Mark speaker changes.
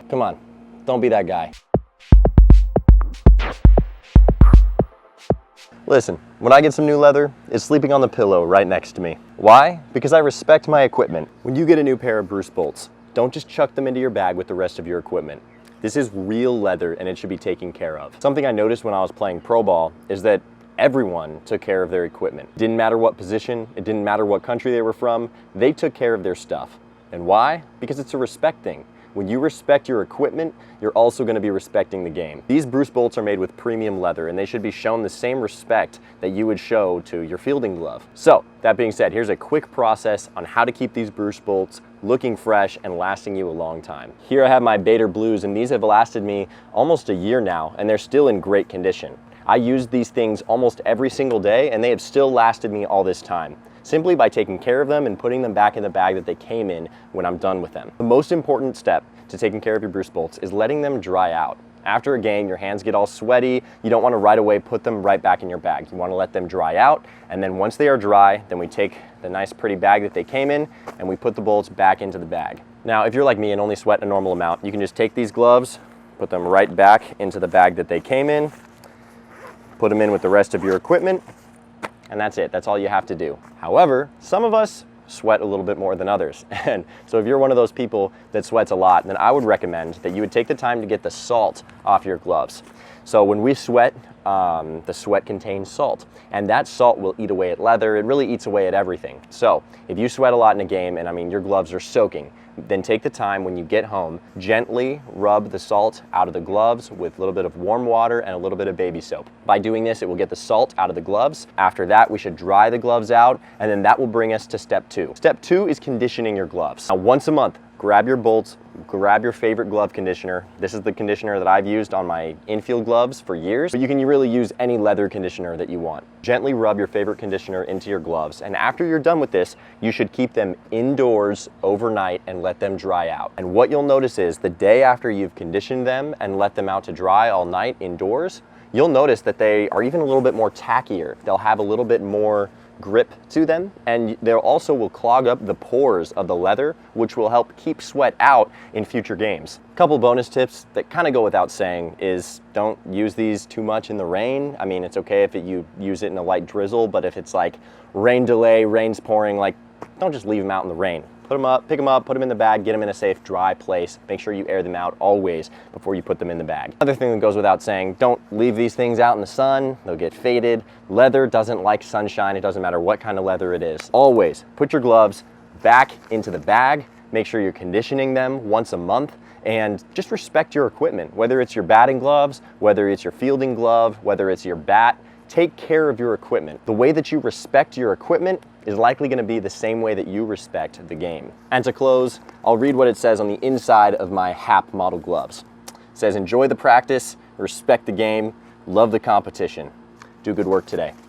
Speaker 1: Come on, don't be that guy. Listen, when I get some new leather, it's sleeping on the pillow right next to me. Why? Because I respect my equipment. When you get a new pair of Bruce bolts, don't just chuck them into your bag with the rest of your equipment. This is real leather and it should be taken care of. Something I noticed when I was playing pro ball is that everyone took care of their equipment. It didn't matter what position, it didn't matter what country they were from, they took care of their stuff. And why? Because it's a respect thing. When you respect your equipment, you're also going to be respecting the game. These Bruce bolts are made with premium leather and they should be shown the same respect that you would show to your fielding glove. So, that being said, here's a quick process on how to keep these Bruce bolts looking fresh and lasting you a long time. Here I have my Bader Blues and these have lasted me almost a year now and they're still in great condition. I use these things almost every single day and they have still lasted me all this time, simply by taking care of them and putting them back in the bag that they came in when I'm done with them. The most important step to taking care of your Bruce bolts is letting them dry out. After a game, your hands get all sweaty, you don't want to right away put them right back in your bag. You want to let them dry out, and then once they are dry, then we take the nice pretty bag that they came in and we put the bolts back into the bag. Now, if you're like me and only sweat a normal amount, you can just take these gloves, put them right back into the bag that they came in, put them in with the rest of your equipment, and that's it. That's all you have to do. However, some of us sweat a little bit more than others. And so if you're one of those people that sweats a lot, then I would recommend that you would take the time to get the salt off your gloves. So when we sweat, the sweat contains salt, and that salt will eat away at leather. It really eats away at everything. So if you sweat a lot in a game, and I mean your gloves are soaking, then take the time when you get home, gently rub the salt out of the gloves with a little bit of warm water and a little bit of baby soap. By doing this, it will get the salt out of the gloves. After that, we should dry the gloves out, and then that will bring us to step 2. Step 2 is conditioning your gloves. Now, once a month, grab your bolts, grab your favorite glove conditioner. This is the conditioner that I've used on my infield gloves for years, but you can really use any leather conditioner that you want. Gently rub your favorite conditioner into your gloves, and after you're done with this, you should keep them indoors overnight and let them dry out. And what you'll notice is the day after you've conditioned them and let them out to dry all night indoors, you'll notice that they are even a little bit more tackier. They'll have a little bit more grip to them, and they also will clog up the pores of the leather, which will help keep sweat out in future games. A couple bonus tips that kind of go without saying is don't use these too much in the rain. I mean, it's okay if you use it in a light drizzle, but if it's like rain delay, rain's pouring, like don't just leave them out in the rain. Put them up, pick them up, put them in the bag, get them in a safe, dry place. Make sure you air them out always before you put them in the bag. Another thing that goes without saying, don't leave these things out in the sun. They'll get faded. Leather doesn't like sunshine. It doesn't matter what kind of leather it is. Always put your gloves back into the bag. Make sure you're conditioning them once a month, and just respect your equipment. Whether it's your batting gloves, whether it's your fielding glove, whether it's your bat, take care of your equipment. The way that you respect your equipment is likely going to be the same way that you respect the game. And to close, I'll read what it says on the inside of my HAP model gloves. It says, enjoy the practice, respect the game, love the competition. Do good work today.